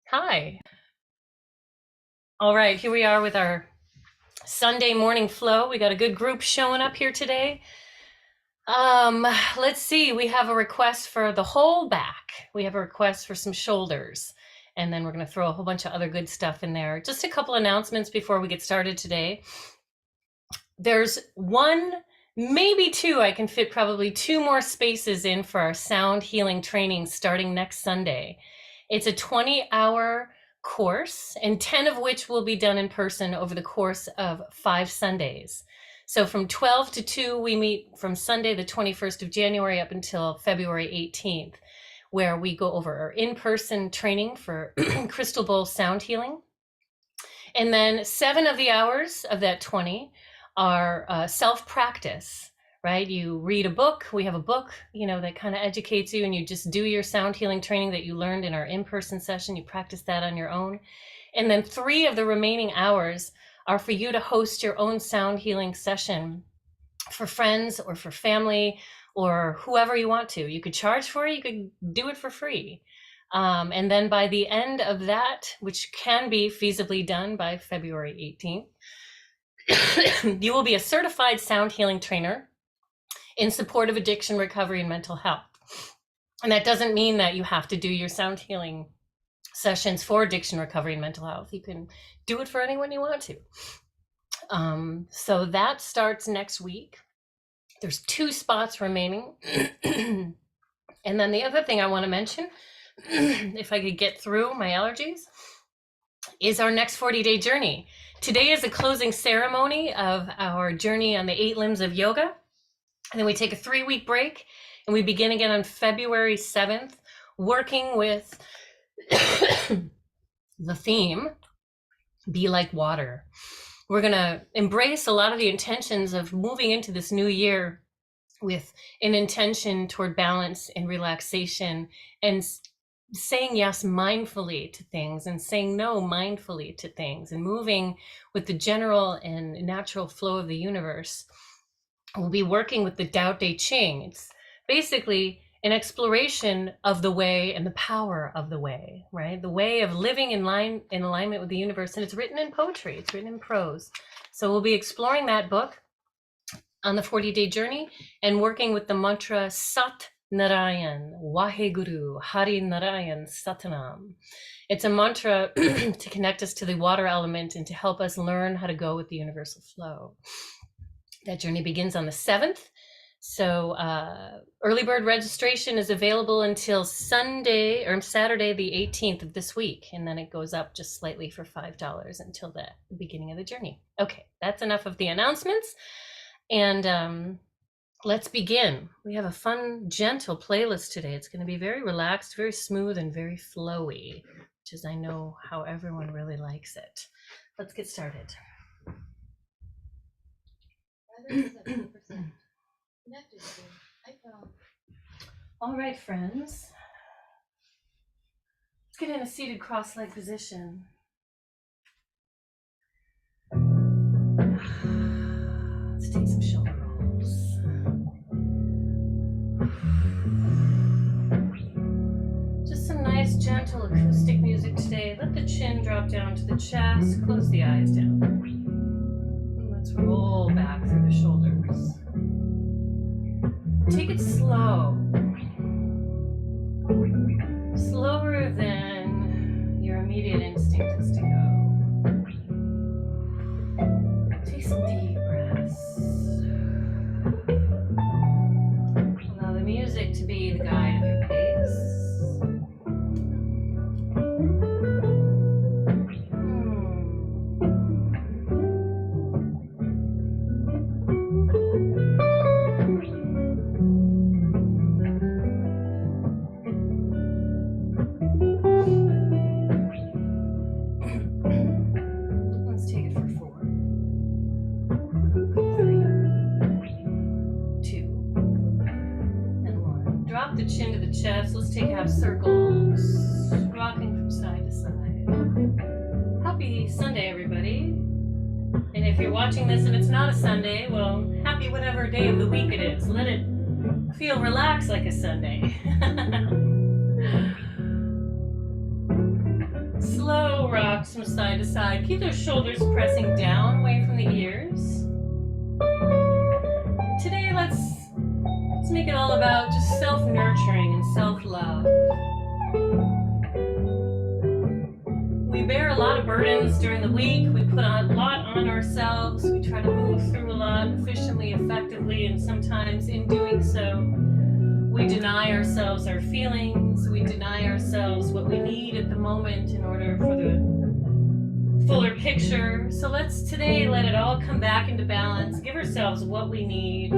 Hi. All right, here we are with our Sunday morning flow. We got a good group showing up here today. Um, let's see. We have a request for the whole back. We have a request for some shoulders. And then we're going to throw a whole bunch of other good stuff in there. Just a couple announcements before we get started today. There's one, maybe two. I can fit probably two more spaces in for our sound healing training starting next Sunday. It's a 20-hour course, and 10 of which will be done in person over the course of 5 Sundays. So from 12 to 2, we meet from Sunday, the 21st of January up until February 18th, where we go over our in-person training for crystal bowl sound healing. And then 7 of the hours of that 20 are self-practice, right? You read a book. We have a book, that kind of educates you, and you just do your sound healing training that you learned in our in-person session. You practice that on your own. And then 3 of the remaining hours are for you to host your own sound healing session for friends or for family or whoever you want to. You could charge for it. You could do it for free. And then by the end of that, which can be feasibly done by February 18th, you will be a certified sound healing trainer in support of addiction, recovery, and mental health. And that doesn't mean that you have to do your sound healing sessions for addiction, recovery, and mental health. You can do it for anyone you want to. So that starts next week. There's 2 spots remaining. And then the other thing I want to mention, if I could get through my allergies, is our next 40-day journey. Today is the closing ceremony of our journey on the 8 limbs of yoga. And then we take a 3-week break and we begin again on February 7th, working with the theme, Be Like Water. We're going to embrace a lot of the intentions of moving into this new year with an intention toward balance and relaxation and saying yes mindfully to things and saying no mindfully to things and moving with the general and natural flow of the universe. We'll be working with the Tao Te Ching. It's basically an exploration of the way and the power of the way, right? The way of living in alignment with the universe. And it's written in poetry, it's written in prose. So we'll be exploring that book on the 40-day journey and working with the mantra Sat Narayan, Waheguru, Hari Narayan, Satanam. It's a mantra to connect us to the water element and to help us learn how to go with the universal flow. That journey begins on the 7th. So early bird registration is available until Saturday, the 18th of this week. And then it goes up just slightly for $5 until the beginning of the journey. Okay, that's enough of the announcements. And let's begin. We have a fun, gentle playlist today. It's going to be very relaxed, very smooth, and very flowy, which is, I know, how everyone really likes it. Let's get started. All right, friends. Let's get in a seated cross-legged position. Let's take some shoulder rolls. Just some nice, gentle acoustic music today. Let the chin drop down to the chest. Close the eyes down. And let's roll back through the shoulders. Take it slow. Slower than your immediate instinct is to go. Take some deep breaths. Allow the music to be the guide of your pace. The chin to the chest. Let's take half circles, rocking from side to side. Happy Sunday, everybody. And if you're watching this and it's not a Sunday, well, happy whatever day of the week it is. Let it feel relaxed like a Sunday. little rocks from side to side. Keep those shoulders pressing down away from the ears. Today, let's make it all about just self-nurturing and self-love. We bear a lot of burdens during the week. We put a lot on ourselves. We try to move through a lot efficiently, effectively, and sometimes in doing so, we deny ourselves our feelings. We deny ourselves what we need at the moment in order for the fuller picture. So let's today let it all come back into balance. Give ourselves what we need.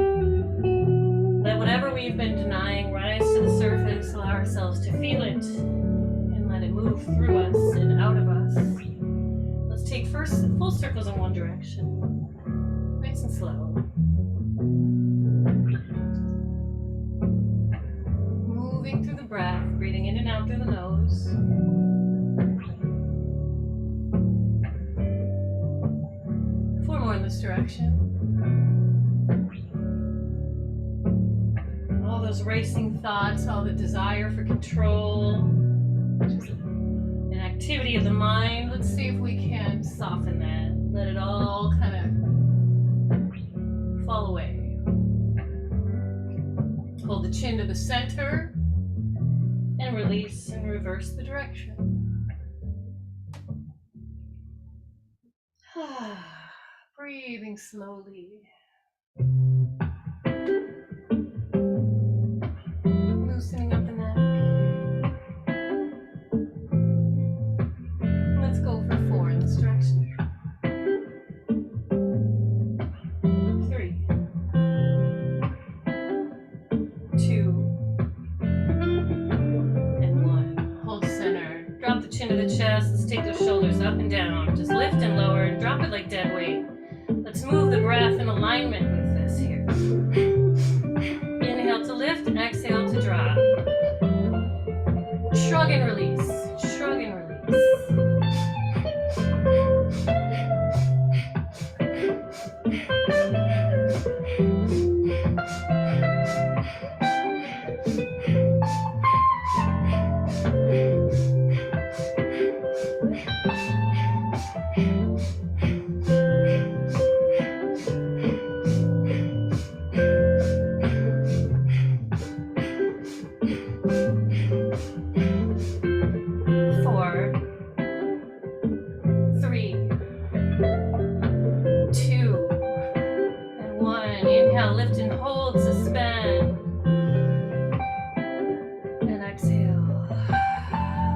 Let whatever we've been denying rise to the surface. Allow ourselves to feel it and let it move through us and out of us. Let's take first full circles in one direction. Nice and slow. Moving through the breath, breathing in and out through the nose. Four more in this direction. All those racing thoughts, all the desire for control, just an activity of the mind. Let's see if we can soften that. Let it all kind of fall away. Hold the chin to the center and release and reverse the direction. Breathing slowly. Loosening up the neck. Let's go for 4 in this direction. 3, 2, and 1. Hold center. Drop the chin to the chest. Let's take those shoulders up and down. Just lift and lower and drop it like dead weight. Let's move the breath in alignment with this here. Inhale to lift and exhale to drop. Shrug and release. Shrug and release. 4, 3, 2, and 1. Inhale, lift and hold, suspend. And exhale.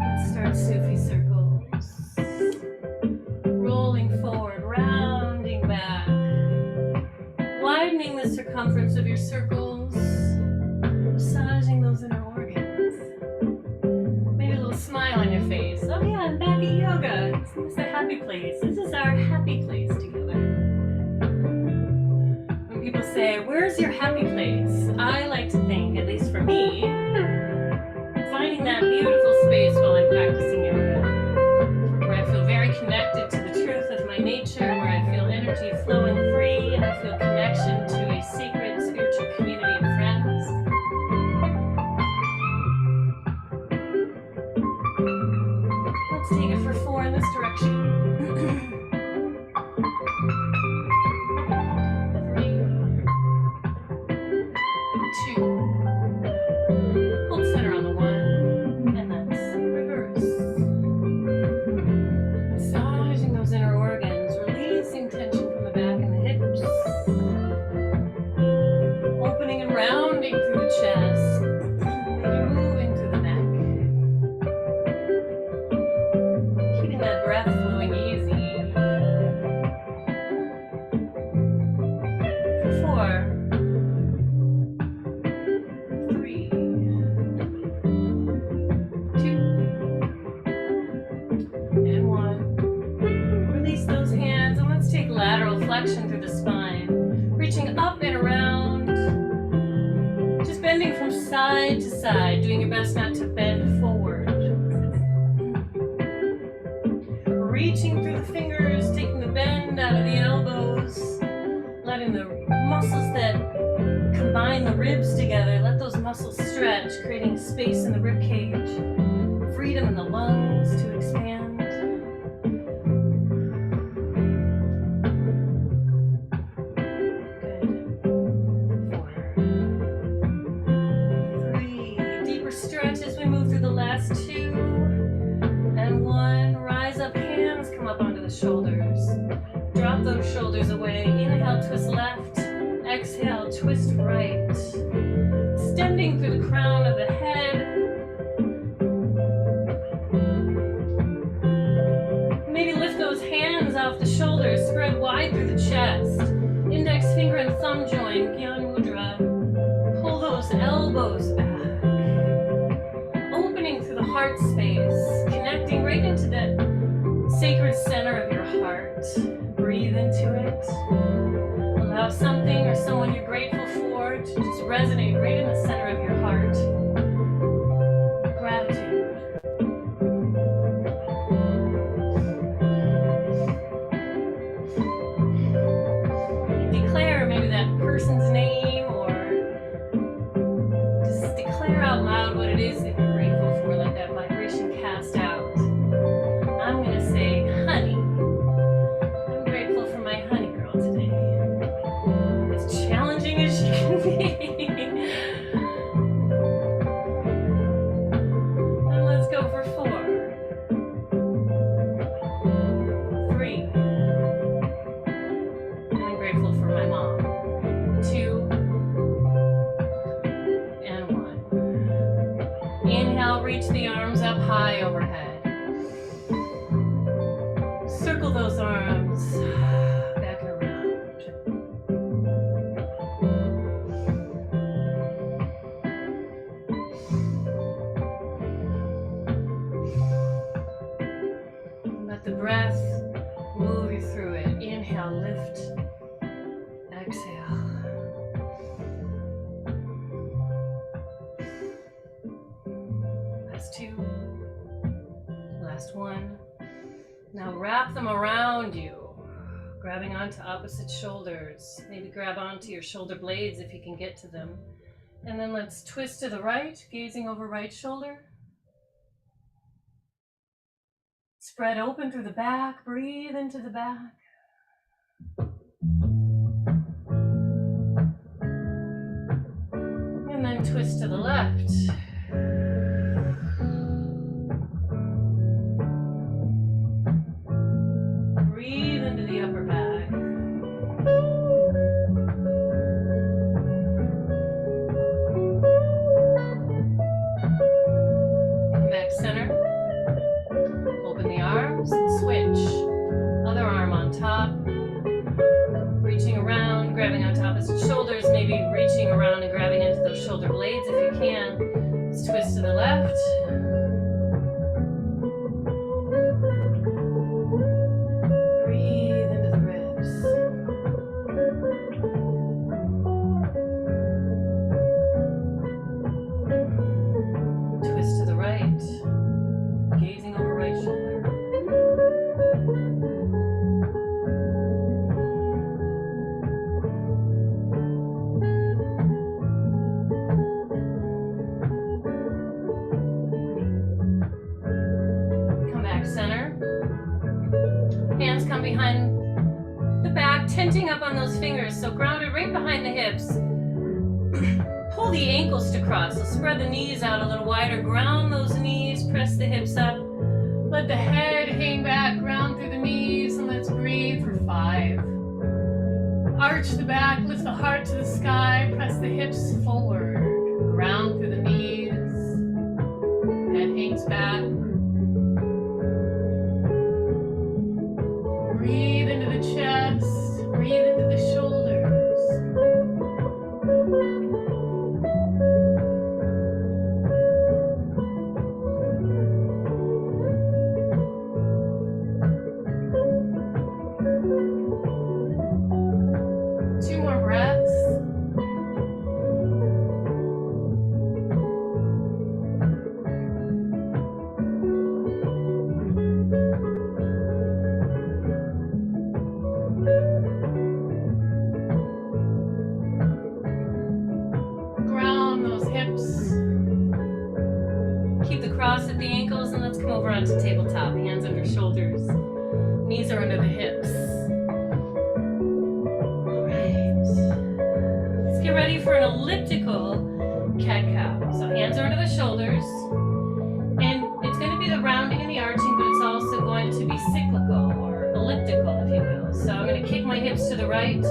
Let's start Sufi circles. Rolling forward, rounding back. Widening the circumference of your circles. Massaging those inner organs. Maybe a little smile on your face. Oh yeah, I'm back at yoga. This is a happy place. This is our happy place together. When people say, where's your happy place? I like to think, at least for me, finding that beautiful space while I'm practicing yoga, where I feel very connected to the truth of my nature, where I feel energy flowing free, and I feel connection to a sacred spiritual community of friends. Let's take it for 4 in this direction. 3, 2, hold center on the 1, and let's reverse. Massaging those inner organs, releasing tension from the back and the hips. Opening and rounding through the chest. Maybe moving through the neck. Keeping that breath flowing easy. For 4, 3, 2, and 1. Release those hands and let's take lateral flexion through the spine. Reaching up and around. Just bending from side to side, doing your best not to bend forward. Reaching through the fingers, taking the bend out of the elbows, letting the muscles that combine the ribs together, let those muscles stretch, creating space in the rib cage, freedom in the lungs to expand. stretch as we move through the last 2. And 1. Rise up, hands come up onto the shoulders. Drop those shoulders away. Inhale, twist left. Exhale, twist right. Extending through the crown of the head. Maybe lift those hands off the shoulders. Spread wide through the chest. Index finger and thumb join, Gyan Mudra. Pull those elbows back. Opening through the heart space. Connecting right into the sacred center of your heart. Breathe into it. Allow something or someone you're grateful for to just resonate right in the center of your heart. Gratitude. Declare maybe that person's name, or just declare out loud what it is that you're grateful for. Let that vibration cast out. I'm going to say honey. I'm grateful for my honey girl today. As challenging as she can be. And let's go for 4. 3. I'm grateful for my mom. 2. And 1. Inhale, reach the arms up high overhead. Circle those arms back and around. Let the breath move you through it. Inhale, lift. Exhale. Last 2. Last 1. Now wrap them around you, grabbing onto opposite shoulders. Maybe grab onto your shoulder blades if you can get to them. And then let's twist to the right, gazing over right shoulder. Spread open through the back, breathe into the back. And then twist to the left. Breathe into the upper back. Come back center. Open the arms and switch. Other arm on top. Reaching around, grabbing onto opposite shoulders, maybe reaching around and grabbing into those shoulder blades if you can. Let's twist to the left. Breathe into the ribs. Twist to the right, gazing over right shoulder. Behind the back, tenting up on those fingers, so grounded right behind the hips. Pull the ankles to cross, so spread the knees out a little wider, ground those knees, press the hips up, let the head hang back, ground through the knees, and let's breathe for 5. Arch the back, lift the heart to the sky, press the hips forward, ground through the knees, head hangs back. Breathe into the chest, breathe into the shoulders. 2 more breaths. Cross at the ankles, and let's come over onto tabletop. Hands under shoulders. Knees are under the hips. All right. Let's get ready for an elliptical cat cow. So hands over to the shoulders. And it's going to be the rounding and the arching, but it's also going to be cyclical or elliptical, if you will. So I'm going to kick my hips to the right,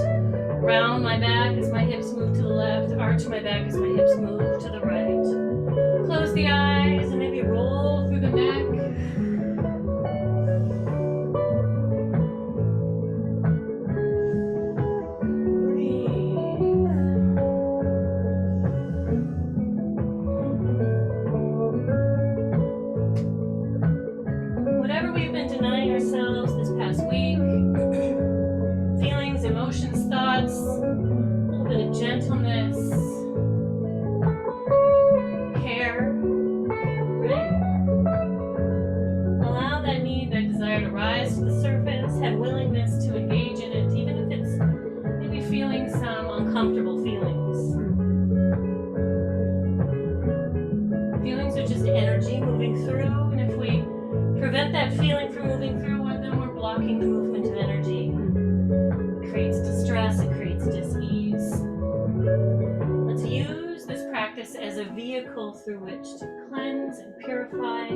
round my back as my hips move to the left, arch my back as my hips move to the right. Close the eyes and maybe roll through the neck. Emotions, thoughts, a little bit of gentleness, care, right? Allow that need, that desire to rise to the surface, have willingness to engage in it, even if it's maybe feeling some uncomfortable feelings. Feelings are just energy moving through, and if we prevent that feeling from moving through, then we're blocking the movement of energy. Creates distress, it creates dis-ease. Let's use this practice as a vehicle through which to cleanse and purify,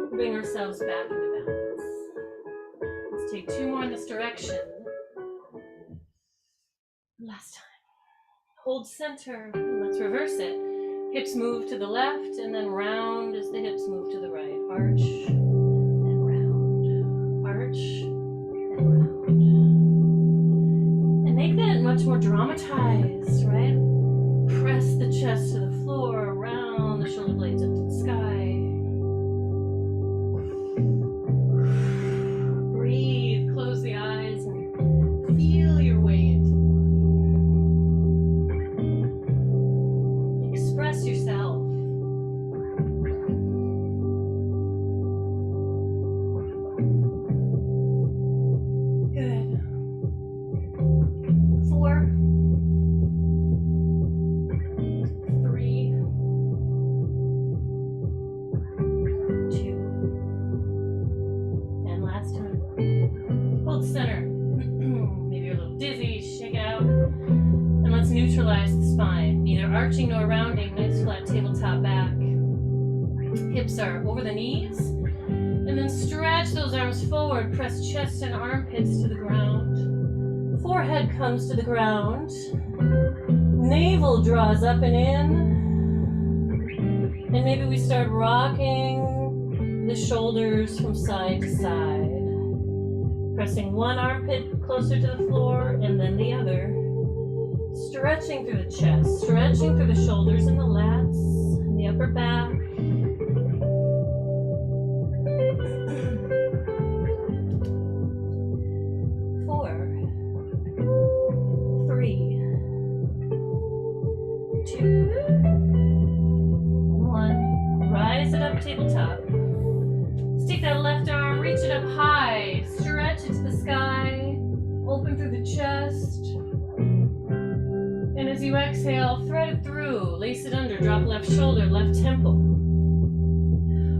bring ourselves back into balance. Let's take 2 more in this direction. Last time. Hold center, and let's reverse it. Hips move to the left, and then round as the hips move to the right. Arch and round. Arch and round. Make that much more dramatized, right? Press the chest to the floor, round the shoulder blades up to the sky. Breathe, close the eyes, and feel your way into the body. Express yourself. Good. 4, 3, 2, and last time. Hold center. Maybe you're a little dizzy, shake out. And let's neutralize the spine. Neither arching nor rounding, nice flat tabletop back. Hips are over the knees. And then stretch those arms forward, press chest and armpits to the ground. Forehead comes to the ground. Navel draws up and in. And maybe we start rocking the shoulders from side to side. Pressing one armpit closer to the floor and then the other. Stretching through the chest, stretching through the shoulders and the lats, and the upper back. Tabletop. Let's take that left arm, reach it up high, stretch it to the sky, open through the chest. And as you exhale, thread it through, lace it under, drop left shoulder, left temple.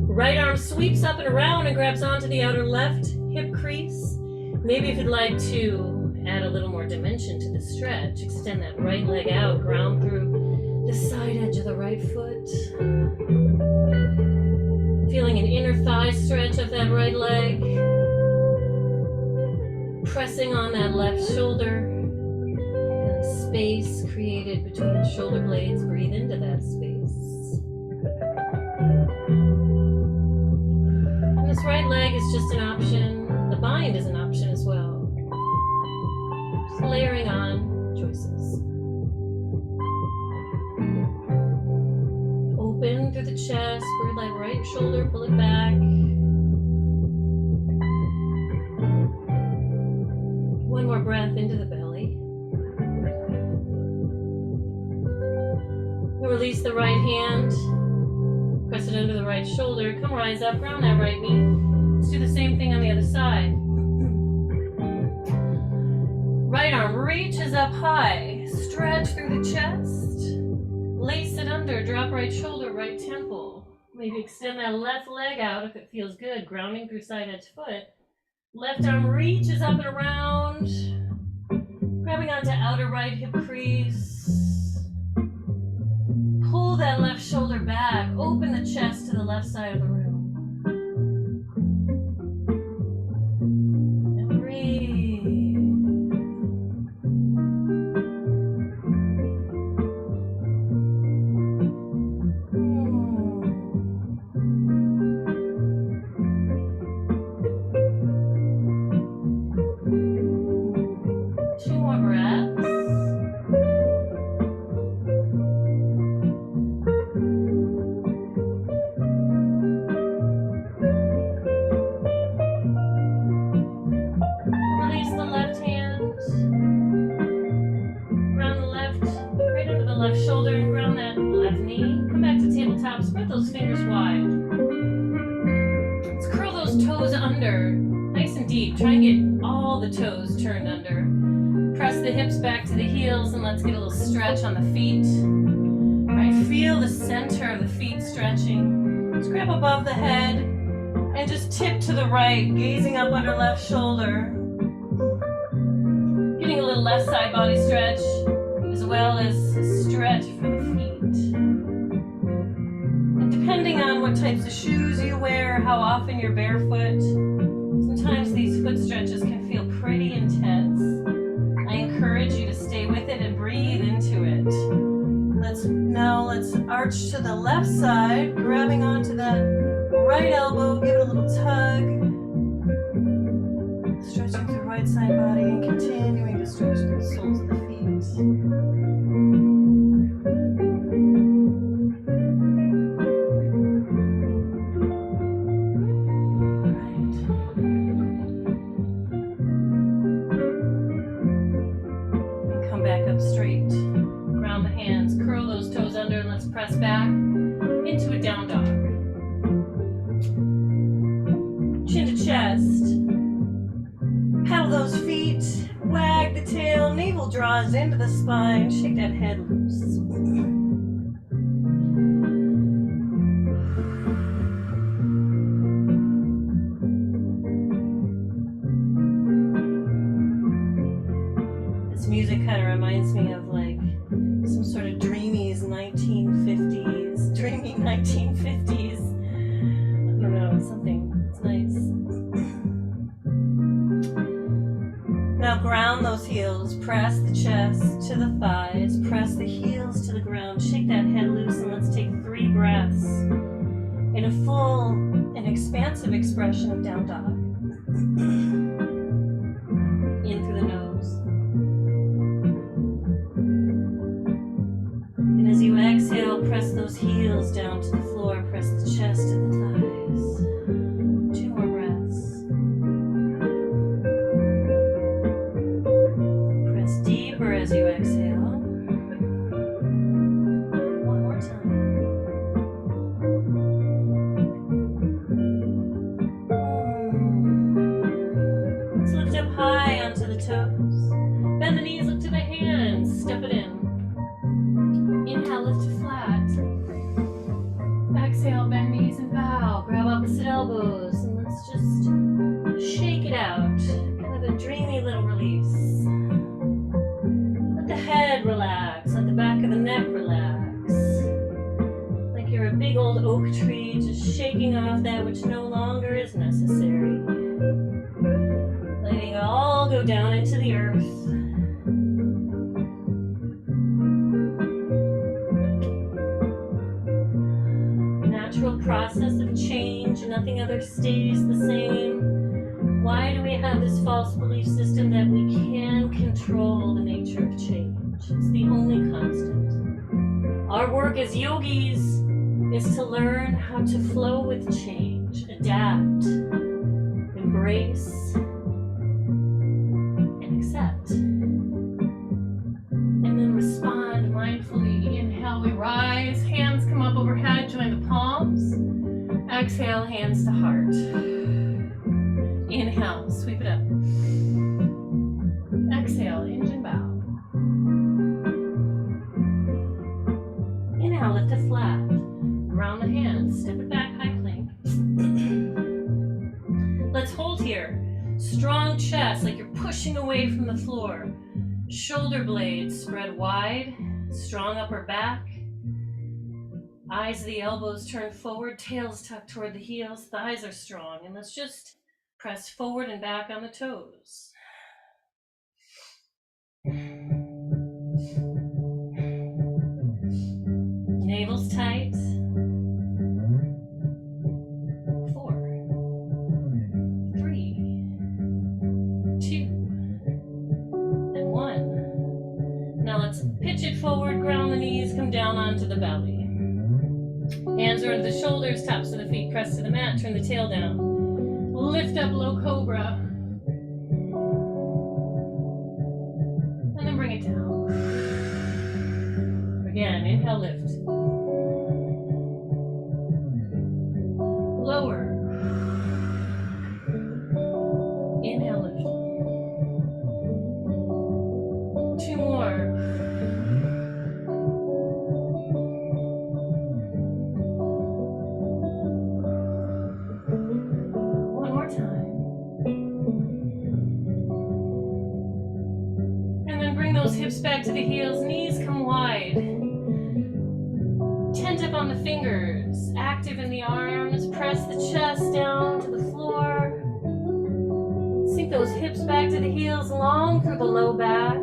Right arm sweeps up and around and grabs onto the outer left hip crease. Maybe if you'd like to add a little more dimension to the stretch, extend that right leg out, ground through the side edge of the right foot. Feeling an inner thigh stretch of that right leg. Pressing on that left shoulder. And space created between the shoulder blades. Breathe into that space. And this right leg is just an option. The bind is an option as well. Just layering on choices. Open through the chest, bird leg, right shoulder, pull it back. One more breath into the belly. And release the right hand. Press it under the right shoulder. Come rise up, round that right knee. Let's do the same thing on the other side. Right arm reaches up high. Stretch through the chest. Lace it under, drop right shoulder, right temple. Maybe extend that left leg out if it feels good, grounding through side edge foot. Left arm reaches up and around, grabbing onto outer right hip crease. Pull that left shoulder back. Open the chest to the left side of the room. And breathe. Two more breaths. Release the left hand. Ground the left, right under the left shoulder, and ground that left knee. Come back to tabletop. Spread those fingers wide. Let's curl those toes under, nice and deep. Try and get all the toes turned under. Press the hips back to the heels, and let's get a little stretch on the feet. All right, feel the center of the feet stretching. Let's grab above the head and just tip to the right, gazing up under left shoulder. Getting a little left side body stretch, as well as a stretch for the feet. And depending on what types of shoes you wear, how often you're barefoot, sometimes these foot stretches can feel pretty intense. I encourage you to stay with it and breathe into it. Let's arch to the left side, grabbing onto that right elbow, give it a little tug. Stretching through right side body and continuing to stretch the soles of the feet. Straight. Ground the hands, curl those toes under, and let's press back into a down dog. Chin to chest. Paddle those feet, wag the tail, navel draws into the spine, shake that head loose. Music kind of reminds me of like some sort of dreamy 1950s. I don't know, something. It's nice. Now ground those heels, press the chest to the thighs, press the heels to the ground, shake that head loose, and let's take 3 breaths in a full and expansive expression of down dog. In through the nose. As you exhale, press those heels down to the floor, press the chest to the thighs. 2 more breaths. Press deeper as you exhale. 1 more time. Let's lift up high onto the toes. Bend the knees, look to the hands, step it in. Inhale, lift to flat. Exhale, bend knees and bow. Grab opposite elbows, and let's just shake it out. Kind of a dreamy little release. Let the head relax. Let the back of the neck relax. Like you're a big old oak tree, just shaking off that which no longer is necessary. Letting it all go down into the earth. Process of change, nothing ever stays the same. Why do we have this false belief system that we can control the nature of change? It's the only constant. Our work as yogis is to learn how to flow with change, adapt, embrace, and accept. And then respond mindfully. Inhale, we rise, hands come up overhead, join the palms. Exhale, hands to heart. Inhale, sweep it up. Exhale, hinge and bow. Inhale, lift it flat. Round the hands, step it back, high plank. Let's hold here. Strong chest, like you're pushing away from the floor. Shoulder blades spread wide. Strong upper back. Eyes of the elbows turn forward, tails tucked toward the heels, thighs are strong, and let's just press forward and back on the toes. Navel's tight. 4, 3, 2, and 1. Now let's pitch it forward, ground the knees, come down onto the belly. Hands are under the shoulders, tops of the feet pressed to the mat, turn the tail down. Lift up, low cobra. And then bring it down. Again, inhale, lift. Lower. Inhale, lift. 2 more. One more time. And then bring those hips back to the heels, knees come wide. Tent up on the fingers, active in the arms, press the chest down to the floor. Sink those hips back to the heels, long through the low back.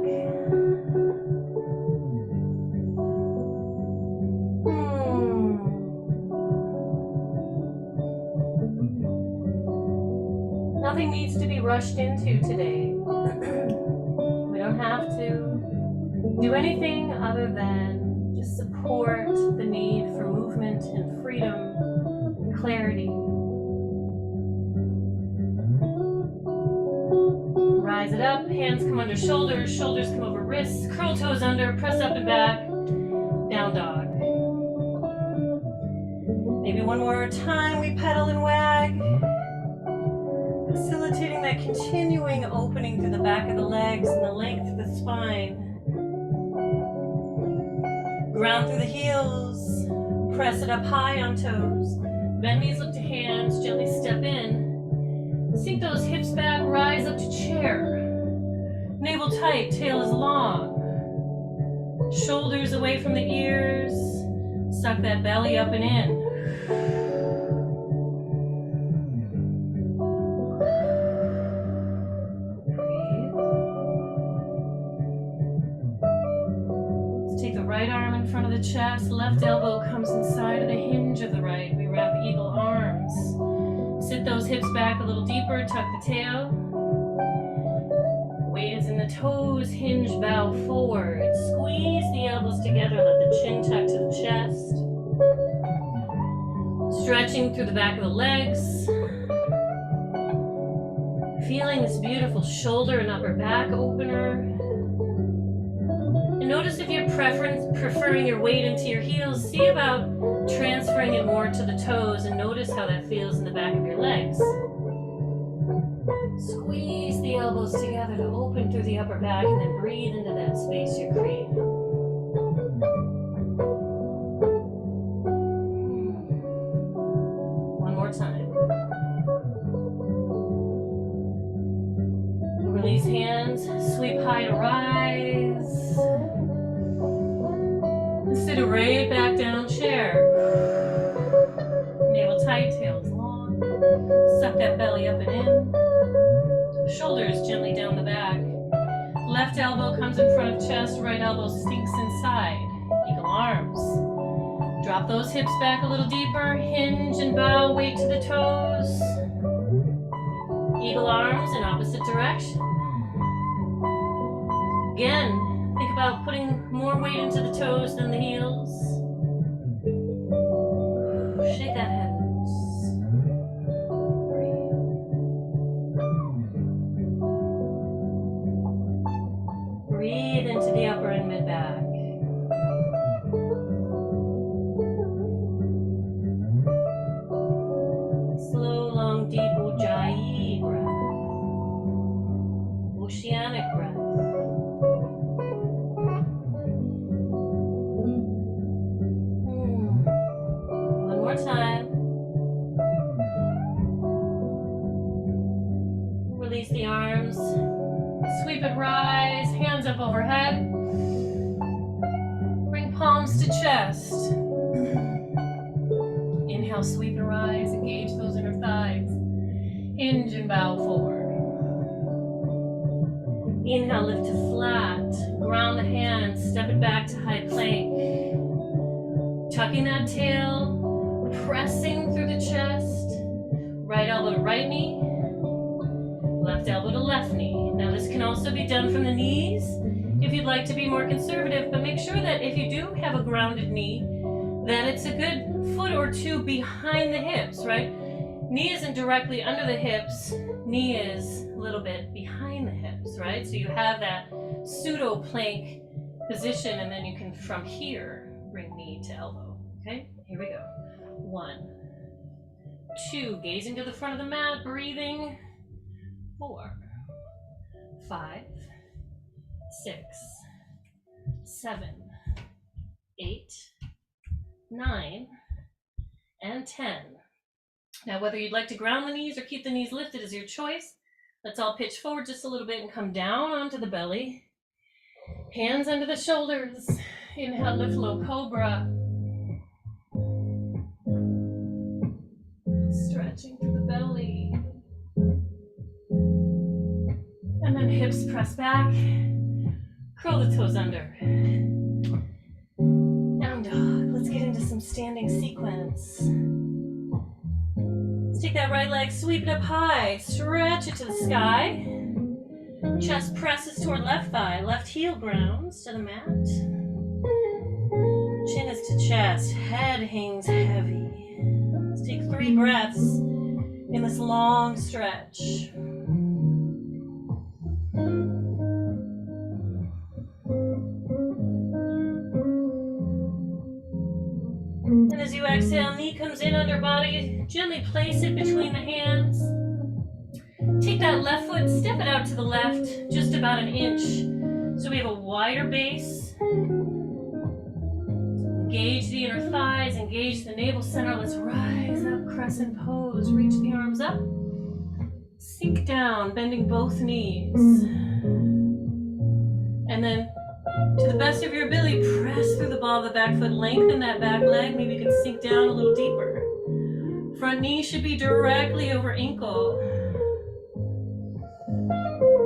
Nothing needs to be rushed into today. We don't have to do anything other than just support the need for movement and freedom and clarity. Rise it up, hands come under shoulders, shoulders come over wrists, curl toes under, press up and back, down dog. Maybe one more time we pedal and wag, facilitating that continuing opening through the back of the legs and the length of the spine. Ground through the heels, press it up high on toes. Bend knees, look to hands, gently step in. Sink those hips back, rise up to chair. Navel tight, tail is long. Shoulders away from the ears. Suck that belly up and in. Right arm in front of the chest, left elbow comes inside of the hinge of the right. We wrap eagle arms. Sit those hips back a little deeper, tuck the tail. Weight is in the toes, hinge, bow forward. Squeeze the elbows together, let the chin tuck to the chest. Stretching through the back of the legs. Feeling this beautiful shoulder and upper back opener. Notice if you're preferring your weight into your heels, see about transferring it more to the toes and notice how that feels in the back of your legs. Squeeze the elbows together to open through the upper back and then breathe into that space you're creating. One more time. Release hands, sweep high to rise. Sit right back down, chair. Navel tight, tails long. Suck that belly up and in. Shoulders gently down the back. Left elbow comes in front of chest, right elbow sinks inside. Eagle arms. Drop those hips back a little deeper. Hinge and bow, weight to the toes. Eagle arms in opposite direction. Again, think about putting more weight into the toes than the heels. Shake that head loose. Breathe. Breathe into the upper and mid back. Slow, long, deep Ujjayi breath. Oceanic breath. Time. Release the arms. Sweep it, rise. Hands up overhead. Bring palms to chest. Inhale, sweep and rise. Engage those inner thighs. Hinge and bow forward. Inhale, lift to flat. Ground the hands. Step it back to high plank. Tucking that tail. Pressing through the chest. Right elbow to right knee. Left elbow to left knee. Now this can also be done from the knees if you'd like to be more conservative, but make sure that if you do have a grounded knee, that it's a good foot or two behind the hips, right? Knee isn't directly under the hips, knee is a little bit behind the hips, right? So you have that pseudo plank position, and then you can, from here, bring knee to elbow, okay? Here we go. 1, 2, gazing to the front of the mat, breathing. 4, 5, 6, 7, 8, 9, and 10. Now, whether you'd like to ground the knees or keep the knees lifted is your choice. Let's all pitch forward just a little bit and come down onto the belly. Hands under the shoulders. Inhale, lift low cobra. Stretching through the belly. And then hips press back. Curl the toes under. Down dog. Let's get into some standing sequence. Let's take that right leg, sweep it up high. Stretch it to the sky. Chest presses toward left thigh. Left heel grounds to the mat. Chin is to chest. Head hangs heavy. Let's take 3 breaths in this long stretch. And as you exhale, knee comes in under body. Gently place it between the hands. Take that left foot, step it out to the left, just about an inch. So we have a wider base. Engage the inner thighs, engage the navel center. Let's rise up, crescent pose. Reach the arms up. Sink down, bending both knees. And then, to the best of your ability, press through the ball of the back foot. Lengthen that back leg. Maybe you can sink down a little deeper. Front knee should be directly over ankle.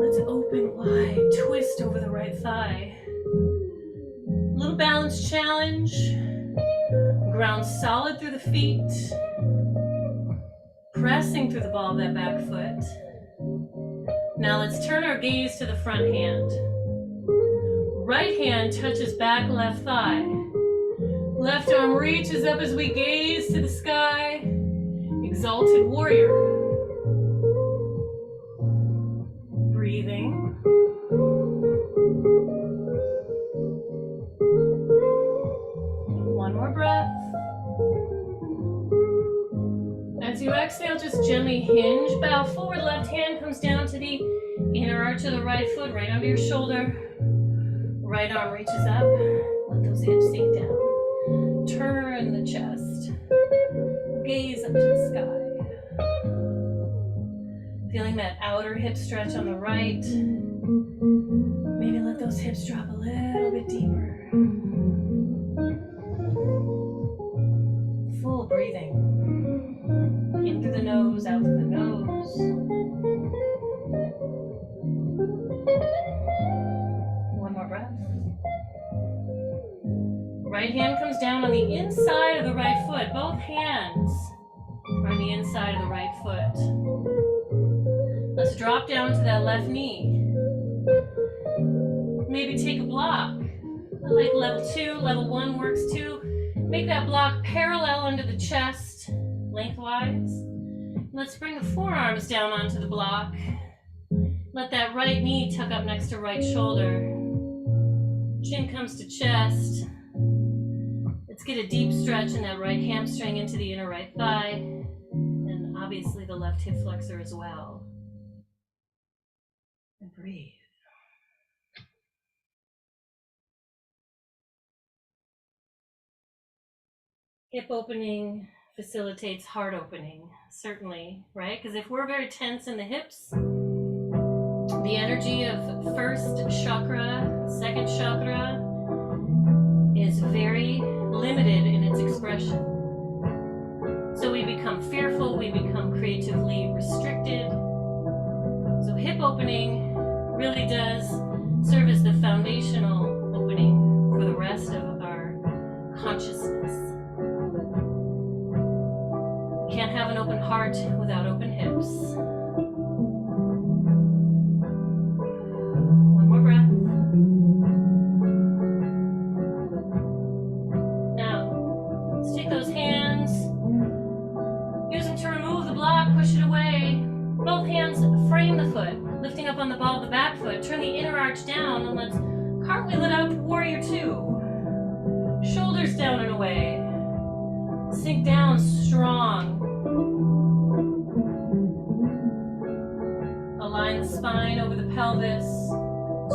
Let's open wide. Twist over the right thigh. Little balance challenge. Ground solid through the feet. Pressing through the ball of that back foot. Now let's turn our gaze to the front hand. Right hand touches back left thigh. Left arm reaches up as we gaze to the sky. Exalted warrior. Breathing. One more breath. As you exhale, just gently hinge, bow forward. Left hand comes down to the inner arch of the right foot, right under your shoulder. Right arm reaches up. Let those hips sink down. Turn the chest. Gaze up to the sky. Feeling that outer hip stretch on the right. Maybe let those hips drop a little bit deeper. Full breathing. In through the nose, out through the nose. One more breath. Right hand comes down on the inside of the right foot. Both hands are on the inside of the right foot. Let's drop down to that left knee. Maybe take a block. I like level 2, level 1 works too. Make that block parallel under the chest, lengthwise. Let's bring the forearms down onto the block. Let that right knee tuck up next to right shoulder. Chin comes to chest. Let's get a deep stretch in that right hamstring into the inner right thigh. And obviously the left hip flexor as well. And breathe. Hip opening facilitates heart opening, certainly, right? Because if we're very tense in the hips, the energy of first chakra, second chakra is very limited in its expression. So become fearful, we become creatively restricted. So hip opening really does serve as the foundational opening for the rest of our consciousness. Can't have an open heart without open hips. One more breath. Now, let's take those hands, use them to remove the block, push it away. Both hands frame the foot, lifting up on the ball of the back foot. Turn the inner arch down and let's cartwheel it out to warrior two. Shoulders down and away. Sink down strong. Align the spine over the pelvis.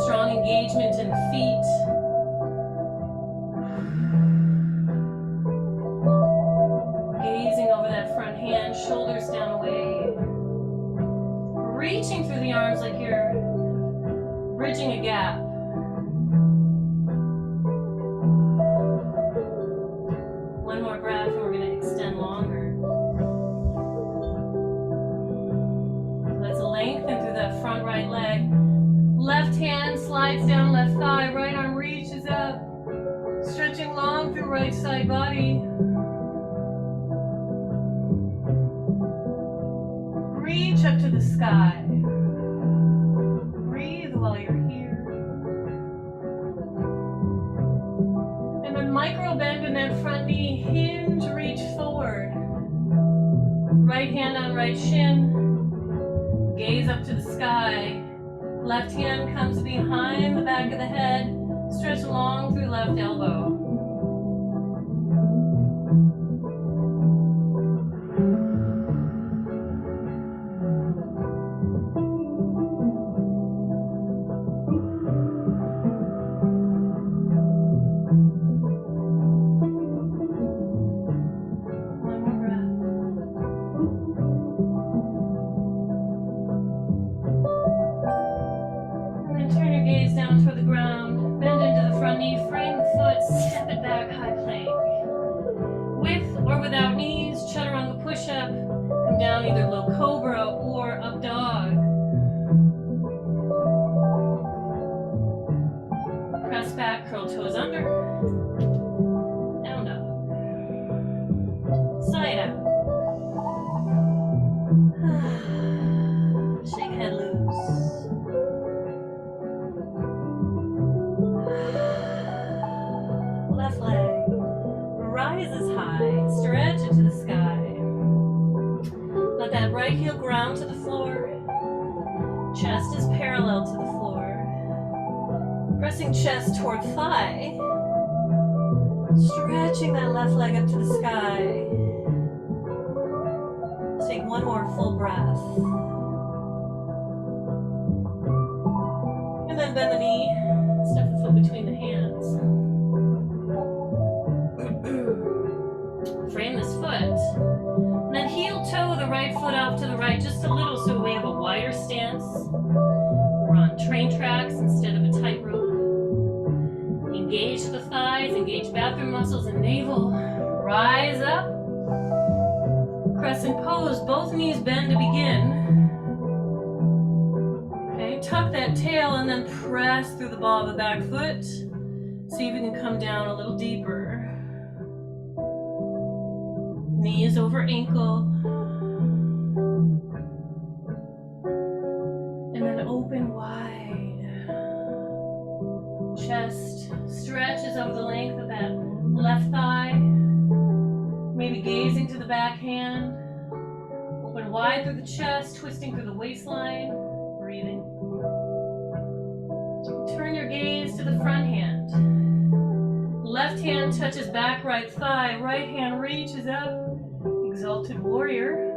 Strong engagement in the feet. Gazing over that front hand, shoulders down away. Reaching through the arms like you're bridging a gap. One more breath and we're going to extend longer. Let's lengthen through that front right leg. Left hand slides down left thigh, right arm reaches up. Stretching long through right side body. Reach up to the sky. Breathe while you're here. And then micro bend in that front knee, hinge, reach forward. Right hand on right shin. Gaze up to the sky. Left hand comes behind the back of the head. Stretch long through left elbow. Chest toward thigh, stretching that left leg up to the sky. Take one more full breath. And then bend the knee, step the foot between the hands. Frame this foot. And then heel toe the right foot off to the right just a little so we have a wider stance. We're on train tracks instead of a tightrope. Engage the thighs, engage bathroom muscles and navel. Rise up. Crescent pose, both knees bend to begin. Okay, tuck that tail and then press through the ball of the back foot. See if you can come down a little deeper. Knees over ankle. And then open wide. Chest stretches over the length of that left thigh. Maybe gazing to the back hand. Open wide through the chest, twisting through the waistline. Breathing. Turn your gaze to the front hand. Left hand touches back right thigh. Right hand reaches up. Exalted warrior.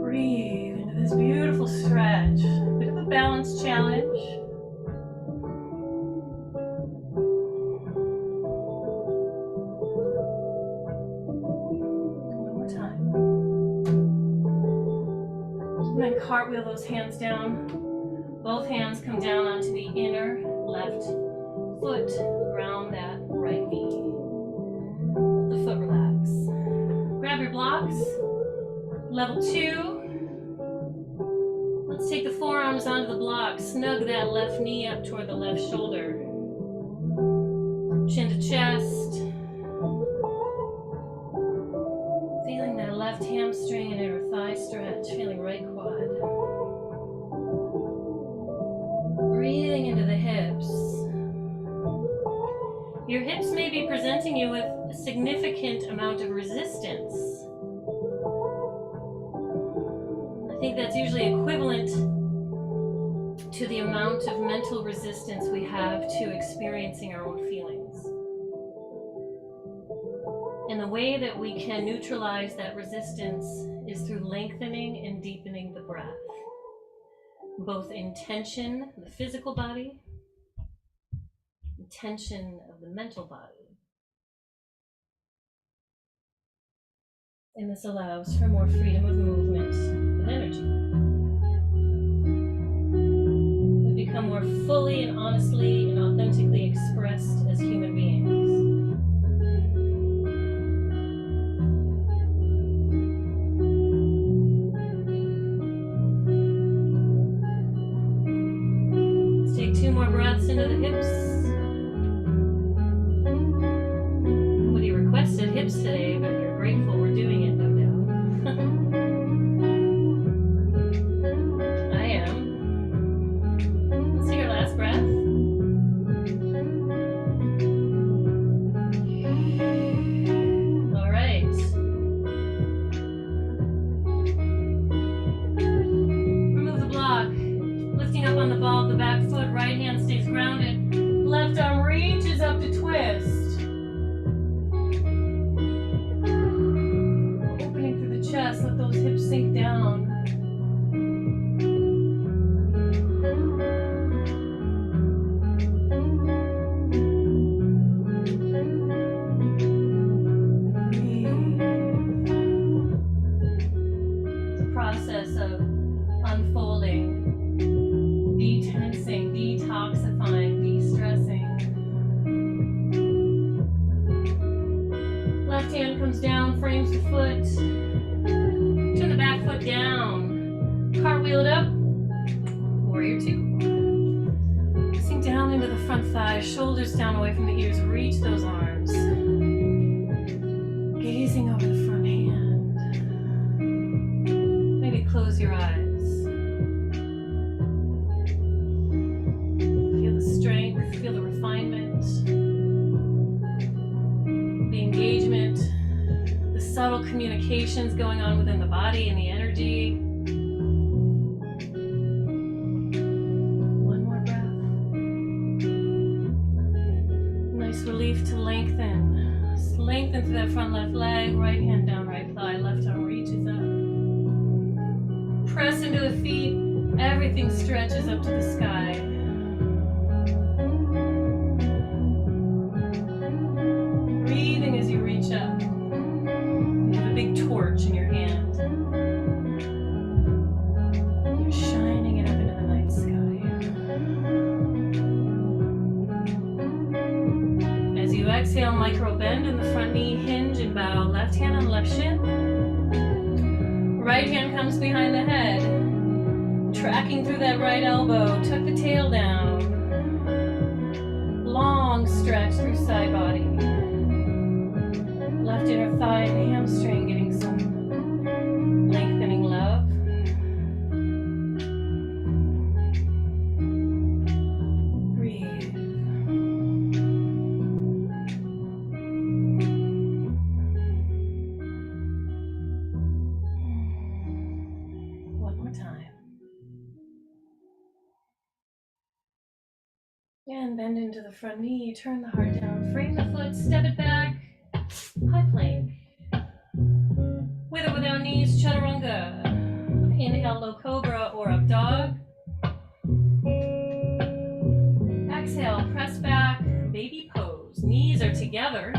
Breathe into this beautiful stretch. Bit of a balance challenge. One more time. And then cartwheel those hands down. Both hands come down onto the inner left foot. Ground that right knee. Let the foot relax. blocks. Level 2. Let's take the forearms onto the block. Snug that left knee up toward the left shoulder. Chin to chest. Feeling that left hamstring and inner thigh stretch. Feeling right quad. Breathing into the hips. Your hips may be presenting you with a significant amount of resistance. I think that's usually equivalent to the amount of mental resistance we have to experiencing our own feelings. And the way that we can neutralize that resistance is through lengthening and deepening the breath, both in tension, the physical body, and tension of the mental body. And this allows for more freedom of movement of energy. We become more fully and honestly and authentically expressed as human beings. Let's take 2 more breaths into the hips. Somebody requested hips today, but you're grateful we're doing it, no doubt. I am. Let's take our last breath. All right. Remove the block. Lifting up on the ball of the back foot, right hand stays grounded. Left arm reaches up to twist. Opening through the chest, let those hips sink down. The process of unfolding, detensing, detoxifying, de-stressing. Left hand comes down, frames the foot. Turn the back foot down. Cartwheel it up. Warrior 2. Sink down into the front thighs, shoulders down away from the ears. Reach those arms. Gazing over the front hand. Maybe close your eyes. Feel the strength, feel the refinement, the engagement, the subtle communications going on within the body and the energy. One more breath. Nice relief to lengthen. Lengthen through that front left leg, right hand down right thigh, left arm reaches up. Press into the feet, everything stretches up to the sky. Breathing as you reach up. You have a big torch in your hand. You're shining it up into the night sky. As you exhale, micro bend in the front knee, hinge and bow. Left hand on left shin. Right hand comes behind the head. Tracking through that right elbow, tuck the tail down. Long stretch through side body. Left inner thigh and hamstring getting some lengthening love. Breathe. One more time. And bend into the front knee, turn the heart down, frame the foot, step it back, high plank. With or without knees, chaturanga. Inhale, low cobra or up dog. Exhale, press back, baby pose. Knees are together.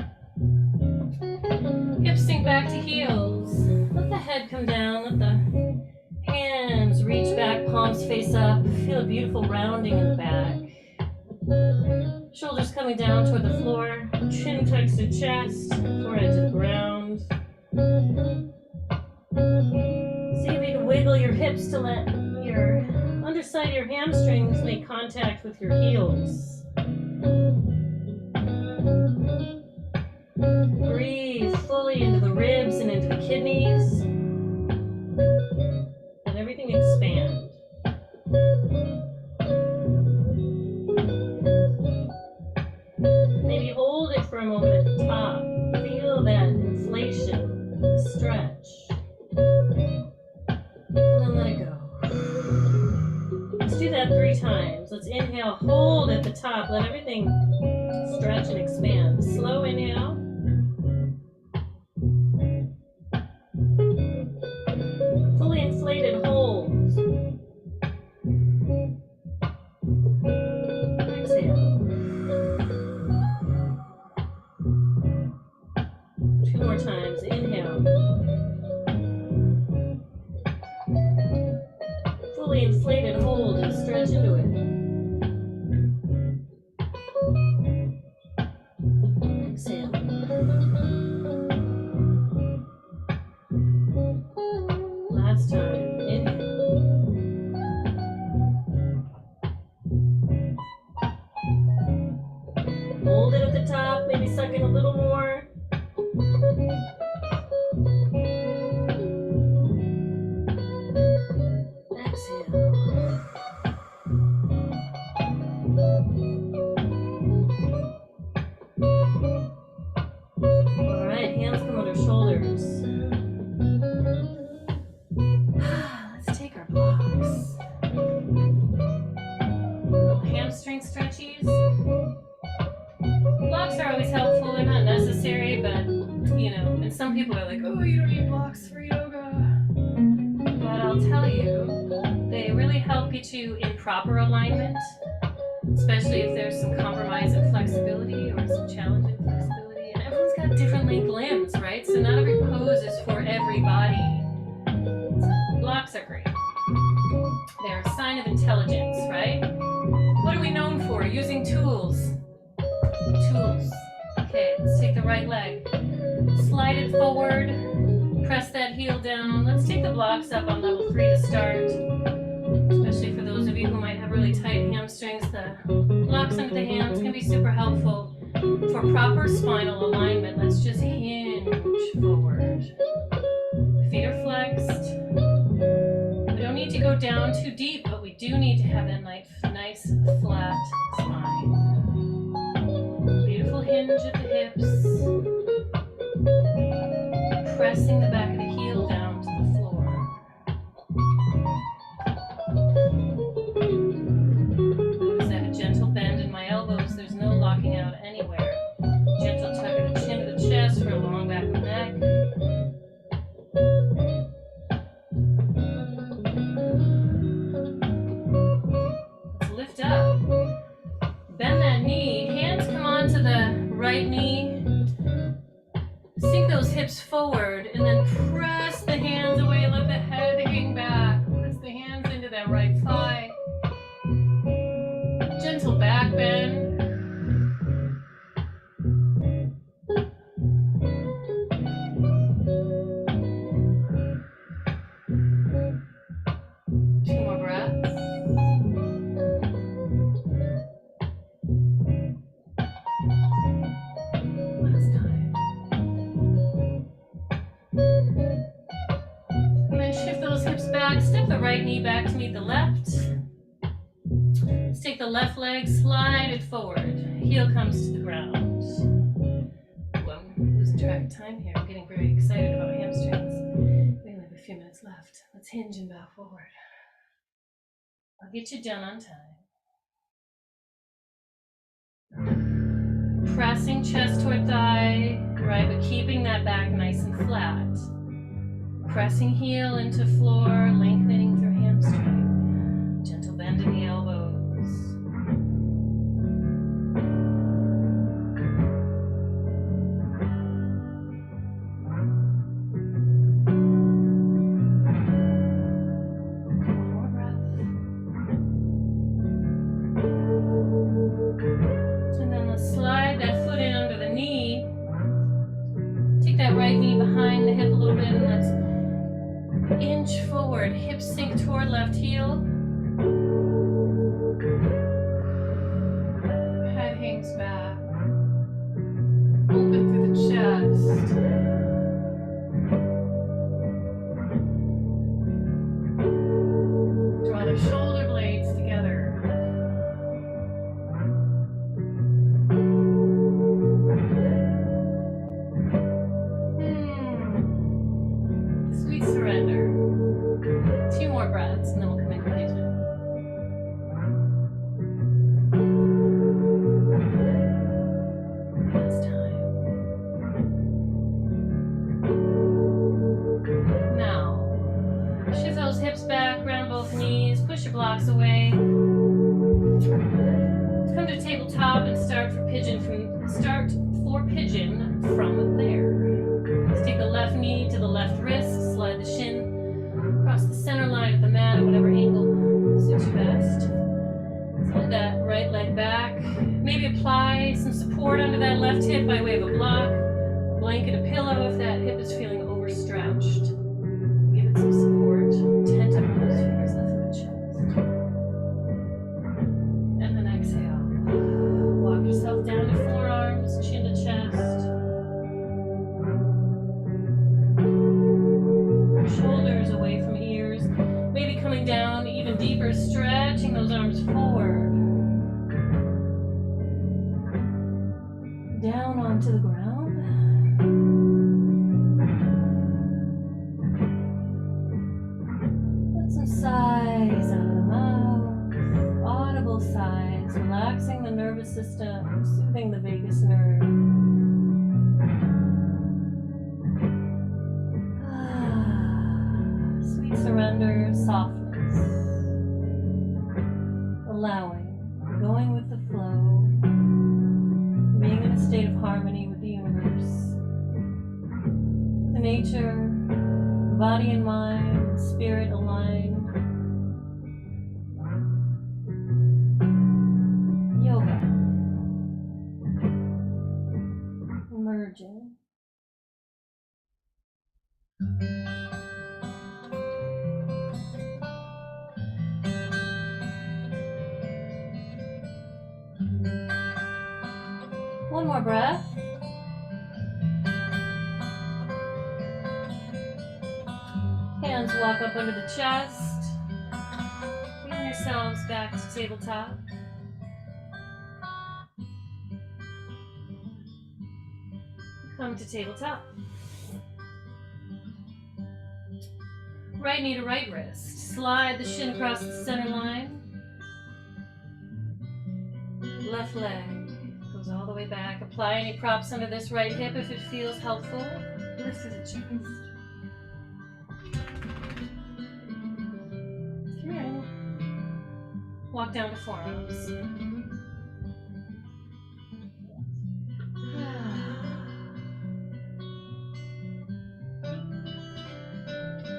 Hips sink back to heels. Let the head come down, let the hands reach back, palms face up. Feel a beautiful rounding in the back. Shoulders coming down toward the floor, chin tucks to chest, forehead to the ground. See if you can wiggle your hips to let your underside of your hamstrings make contact with your heels. Breathe fully into the ribs and into the kidneys. Let everything expand. Maybe hold it for a moment at the top. Feel that inflation, stretch. And then let it go. Let's do that 3 times. Let's inhale, hold at the top. Let everything stretch and expand. Slow inhale. Fully inflated hold. Exhale. 2 more times. Inhale. Fully inflated hold and stretch into it. Exhale. Last time. Inhale. Hold it at the top, maybe suck in a little more. Exhale. All right, hands come under shoulders. Let's take our blocks. Little hamstring stretchies. Blocks are always helpful. They're not necessary, but you know, and some people are like, oh, you don't need blocks for yoga. But I'll tell you, they really help get you in proper alignment, especially if there's some compromise in flexibility or some challenge in flexibility. And everyone's got different length limbs, right? So not every pose is for everybody. Blocks are great. They're a sign of intelligence, right? What are we known for? Using tools. Tools. Okay, let's take the right leg. Slide it forward. Press that heel down. Let's take the blocks up on level 3 to start. Especially for those of you who might have really tight hamstrings, the blocks under the hands can be super helpful for proper spinal alignment. Let's just hinge forward. Feet are flexed. We don't need to go down too deep, but we do need to have that nice flat spine. Beautiful hinge at the hips. Pressing the back of the heel down to the floor. Notice I have a gentle bend in my elbows. There's no locking out anywhere. Gentle tug of the chin to the chest for a long back of the neck. Let's lift up. Bend that knee. Hands come onto the right knee. Sink those hips forward and then press the hands away. Let the head hang back. Press the hands into that right thigh. Gentle back bend. Two more breaths. Last time. And then shift those hips back. Step the right knee back to meet the left. Let's take the left leg, slide it forward. Heel comes to the ground. Ooh, I'm losing track of time here. I'm getting very excited about hamstrings. We only have a few minutes left. Let's hinge and bow forward. I'll get you done on time. Pressing chest toward thigh, right, but keeping that back nice and flat. Pressing heel into floor, lengthening through hamstring. Gentle bend in the elbows. One more breath. And then let's slide that foot in under the knee. Take that right knee behind the hip a little bit and let's Inch forward, hips sink toward left heel. Head hangs back. Open through the chest. Draw the shoulder blades together. Sweet surrender. 2 more breaths and then we'll come in releasement. Last time. Now, shift those hips back, round both knees, push your blocks away. Come to tabletop and start for pigeon from there. Let's take the left knee to the left wrist, slide the shin across the center line of the mat at whatever angle suits you best. Slide that right leg back. Maybe apply some support under that left hip by way of a block, a blanket, a pillow if that hip is feeling overstretched. Give it some support. Tent up those fingers left through the chest. And then exhale. Walk yourself down to forearms, chin to chest. Shoulders away from ears. Maybe coming down even deeper, stretching those arms forward. Down onto the ground. Let some sighs out of the mouth. Audible sighs, relaxing the nervous system, soothing the vagus nerve. Sweet surrender, softness. Allowing, going with the flow, being in a state of harmony with the universe, the nature, body and mind, spirit aligned. Yoga. Emerging. One more breath. Hands walk up under the chest. Bring yourselves back to tabletop. Come to tabletop. Right knee to right wrist. Slide the shin across the center line. Left leg goes all the way back. Apply any props under this right hip if it feels helpful. Lift through the chest. Come here. Walk down to forearms.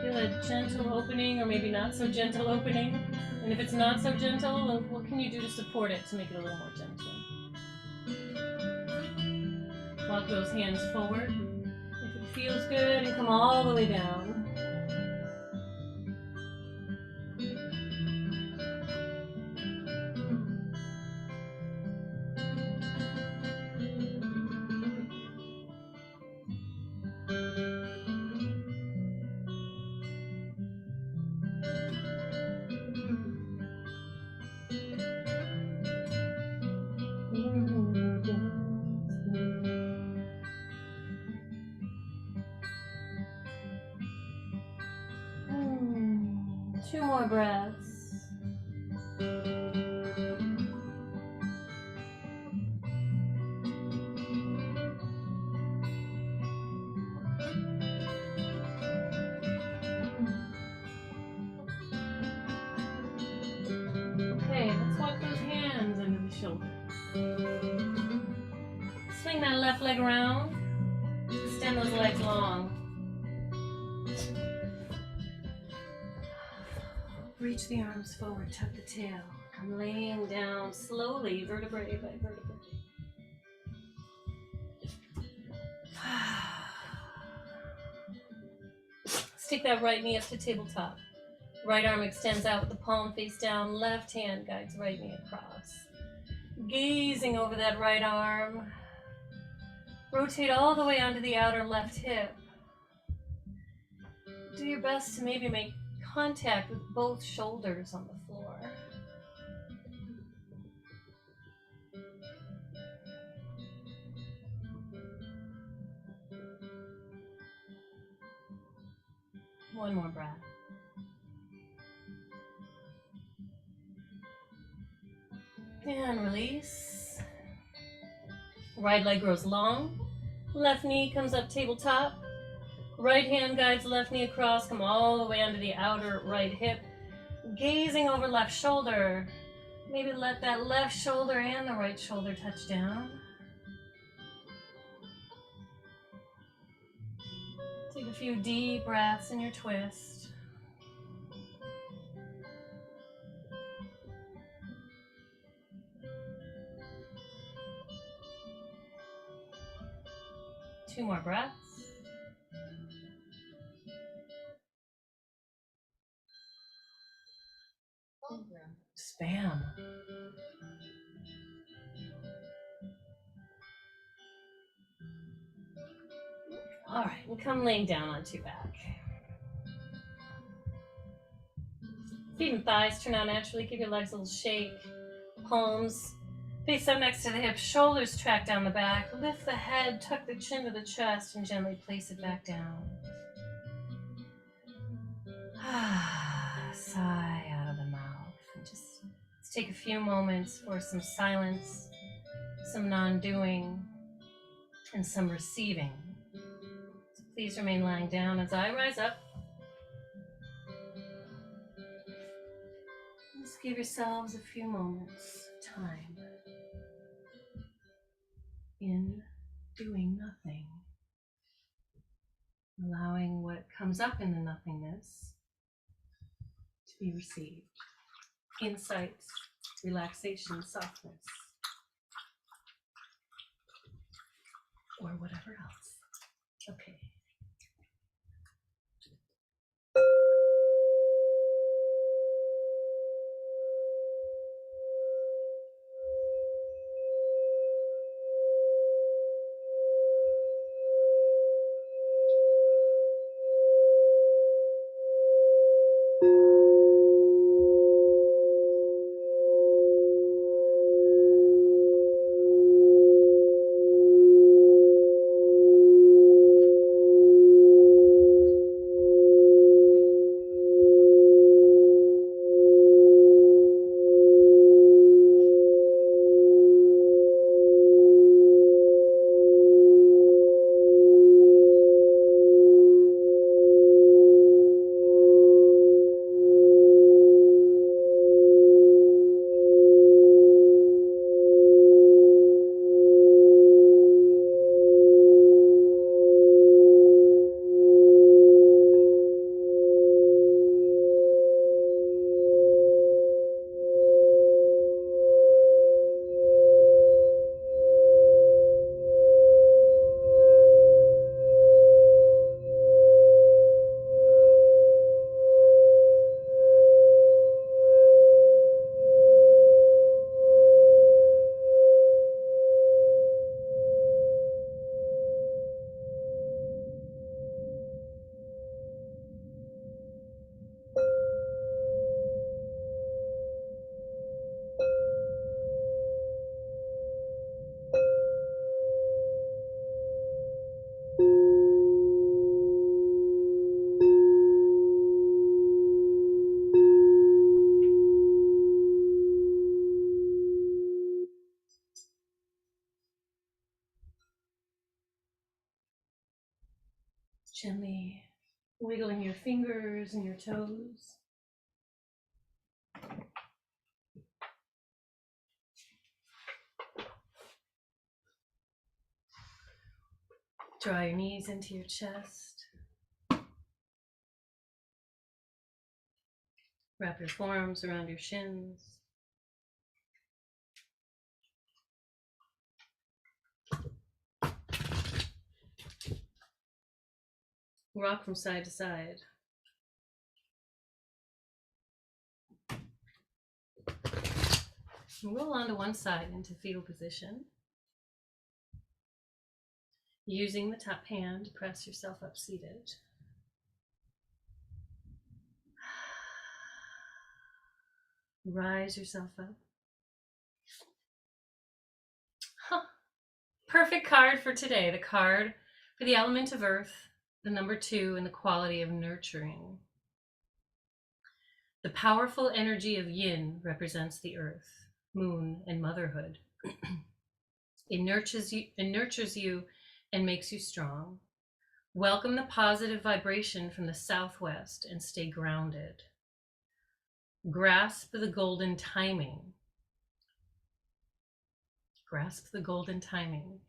Feel a gentle opening or maybe not so gentle opening. And if it's not so gentle, what can you do to support it to make it a little more gentle? Walk those hands forward. If it feels good, and come all the way down. Two more breaths. Okay, let's walk those hands under the shoulders. Swing that left leg around. Extend those legs long. Reach the arms forward, tuck the tail. Come laying down slowly, vertebrae by vertebrae. Stick that right knee up to tabletop. Right arm extends out with the palm face down. Left hand guides right knee across. Gazing over that right arm. Rotate all the way onto the outer left hip. Do your best to maybe make contact with both shoulders on the floor. One more breath. And release. Right leg grows long. Left knee comes up tabletop. Right hand guides left knee across. Come all the way onto the outer right hip. Gazing over left shoulder. Maybe let that left shoulder and the right shoulder touch down. Take a few deep breaths in your twist. Two more breaths. Spam. All right, and come laying down onto your back. Feet and thighs turn out naturally. Give your legs a little shake. Palms face up next to the hips. Shoulders track down the back. Lift the head, tuck the chin to the chest, and gently place it back down. Sigh out of the mouth. And just let's take a few moments for some silence, some non-doing, and some receiving. So please remain lying down as I rise up. Just give yourselves a few moments of time in doing nothing, allowing what comes up in the nothingness to be received. Insights, relaxation, softness, or whatever else. Okay. Gently wiggling your fingers and your toes. Draw your knees into your chest. Wrap your forearms around your shins. Rock from side to side. Roll onto one side into fetal position. Using the top hand to press yourself up seated. Rise yourself up. Huh. Perfect card for today. The card for the element of earth, the number 2, and the quality of nurturing. The powerful energy of yin represents the earth, moon, and motherhood. It nurtures you and makes you strong. Welcome the positive vibration from the southwest and stay grounded. Grasp the golden timing. Grasp the golden timing.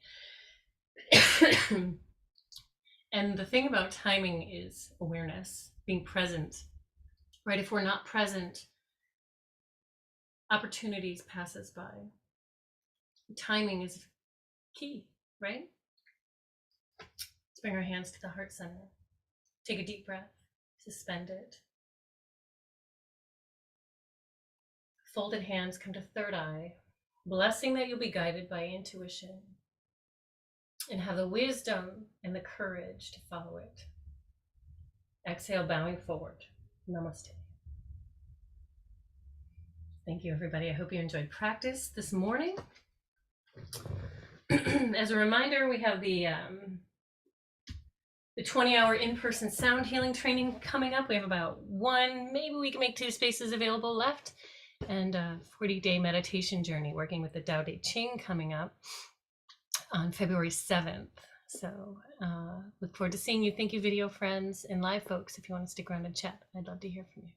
And the thing about timing is awareness, being present, right? If we're not present, opportunities pass us by. Timing is key, right? Let's bring our hands to the heart center. Take a deep breath, suspend it. Folded hands come to third eye, blessing that you'll be guided by intuition and have the wisdom and the courage to follow it. Exhale, bowing forward. Namaste. Thank you, everybody. I hope you enjoyed practice this morning. As a reminder, we have the 20-hour in-person sound healing training coming up. We have about 1, maybe we can make 2 spaces available left, and a 40-day meditation journey working with the Tao Te Ching coming up on February 7th. So look forward to seeing you. Thank you, video friends and live folks. If you want to stick around and chat, I'd love to hear from you.